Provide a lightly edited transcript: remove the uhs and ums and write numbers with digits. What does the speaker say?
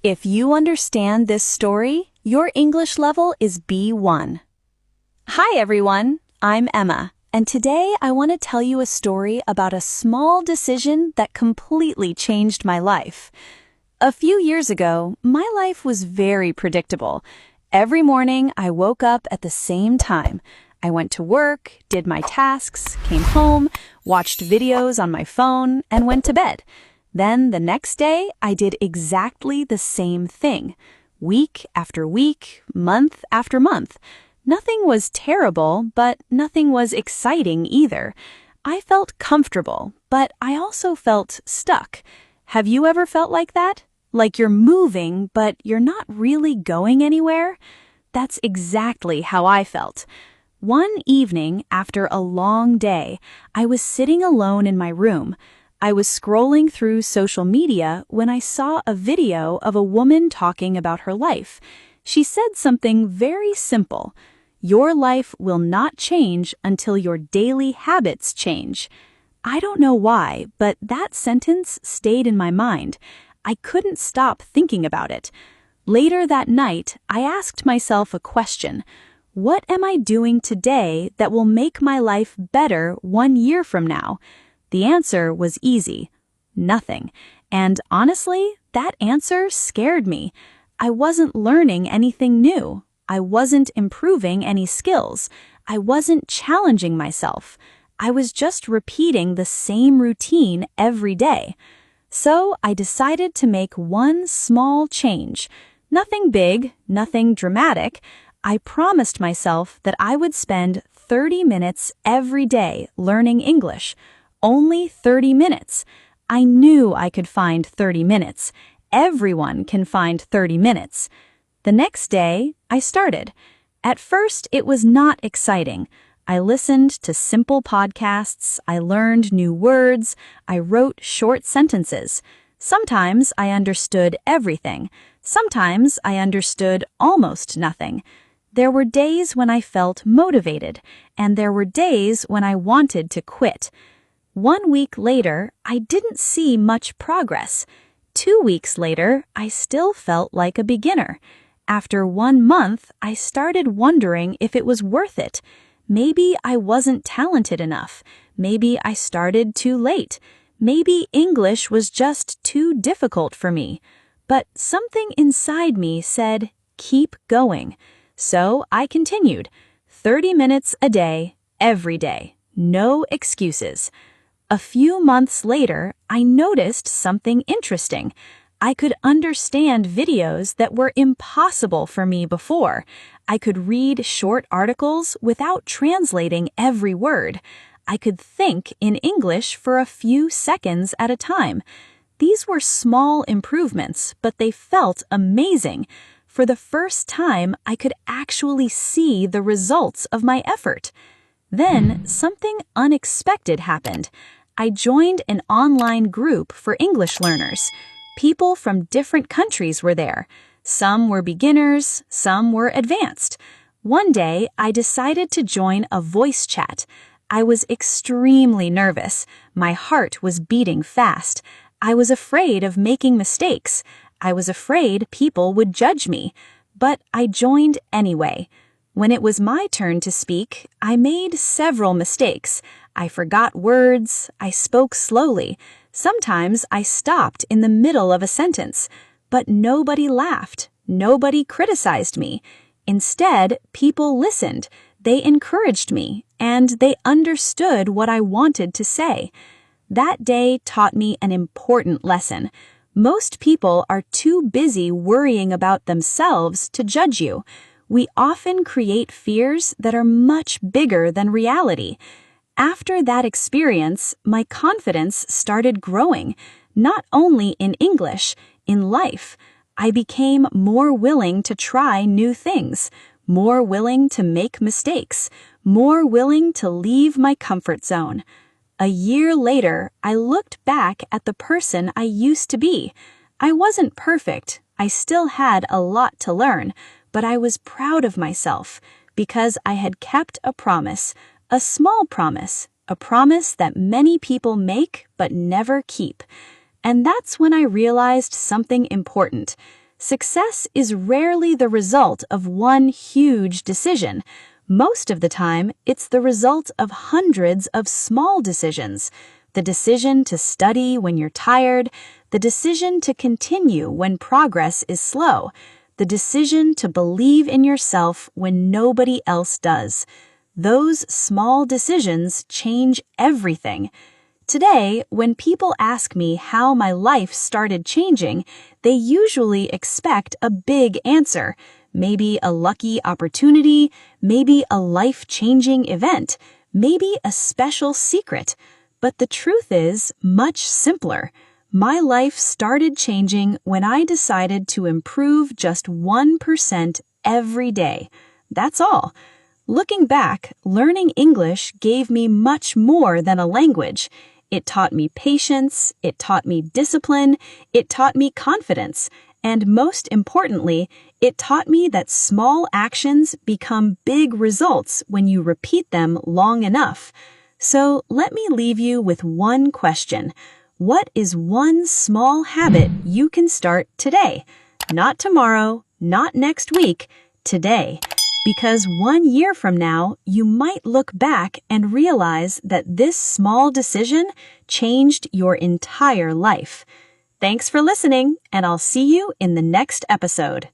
If you understand this story, your English level is B1. Hi everyone, I'm Emma, and today I want to tell you a story about a small decision that completely changed my life. A few years ago, my life was very predictable. Every morning I woke up at the same time. I went to work, did my tasks, came home, watched videos on my phone, and went to bed. Then the next day, I did exactly the same thing. Week after week, month after month. Nothing was terrible, but nothing was exciting either. I felt comfortable, but I also felt stuck. Have you ever felt like that? Like you're moving, but you're not really going anywhere? That's exactly how I felt. One evening, after a long day, I was sitting alone in my room. I was scrolling through social media when I saw a video of a woman talking about her life. She said something very simple. Your life will not change until your daily habits change. I don't know why, but that sentence stayed in my mind. I couldn't stop thinking about it. Later that night, I asked myself a question. What am I doing today that will make my life better 1 year from now? The answer was easy. Nothing. And honestly, that answer scared me. I wasn't learning anything new. I wasn't improving any skills. I wasn't challenging myself. I was just repeating the same routine every day. So I decided to make one small change. Nothing big, nothing dramatic. I promised myself that I would spend 30 minutes every day learning English. Only 30 minutes. I knew I could find 30 minutes. Everyone can find 30 minutes. The next day, I started. At first, it was not exciting. I listened to simple podcasts, I learned new words, I wrote short sentences. Sometimes I understood everything. Sometimes I understood almost nothing. There were days when I felt motivated, and there were days when I wanted to quit. 1 week later, I didn't see much progress. 2 weeks later, I still felt like a beginner. After 1 month, I started wondering if it was worth it. Maybe I wasn't talented enough. Maybe I started too late. Maybe English was just too difficult for me. But something inside me said, keep going. So I continued. 30 minutes a day, every day. No excuses. A few months later, I noticed something interesting. I could understand videos that were impossible for me before. I could read short articles without translating every word. I could think in English for a few seconds at a time. These were small improvements, but they felt amazing. For the first time, I could actually see the results of my effort. Then, something unexpected happened. I joined an online group for English learners. People from different countries were there. Some were beginners, some were advanced. One day, I decided to join a voice chat. I was extremely nervous. My heart was beating fast. I was afraid of making mistakes. I was afraid people would judge me. But I joined anyway. When it was my turn to speak, I made several mistakes. I forgot words, I spoke slowly. Sometimes I stopped in the middle of a sentence. But nobody laughed. Nobody criticized me. Instead, people listened. They encouraged me, and they understood what I wanted to say. That day taught me an important lesson. Most people are too busy worrying about themselves to judge you. We often create fears that are much bigger than reality. After that experience, my confidence started growing, not only in English, in life. I became more willing to try new things, more willing to make mistakes, more willing to leave my comfort zone. A year later, I looked back at the person I used to be. I wasn't perfect. I still had a lot to learn, but I was proud of myself because I had kept a promise, a small promise, a promise that many people make but never keep. And that's when I realized something important. Success is rarely the result of one huge decision. Most of the time, it's the result of hundreds of small decisions. The decision to study when you're tired, the decision to continue when progress is slow, the decision to believe in yourself when nobody else does. Those small decisions change everything. Today, when people ask me how my life started changing, they usually expect a big answer. Maybe a lucky opportunity, maybe a life-changing event, maybe a special secret. But the truth is much simpler. My life started changing when I decided to improve just 1% every day. That's all. Looking back, learning English gave me much more than a language. It taught me patience, it taught me discipline, it taught me confidence, and most importantly, it taught me that small actions become big results when you repeat them long enough. So let me leave you with one question. What is one small habit you can start today? Not tomorrow, not next week, today. Because 1 year from now, you might look back and realize that this small decision changed your entire life. Thanks for listening, and I'll see you in the next episode.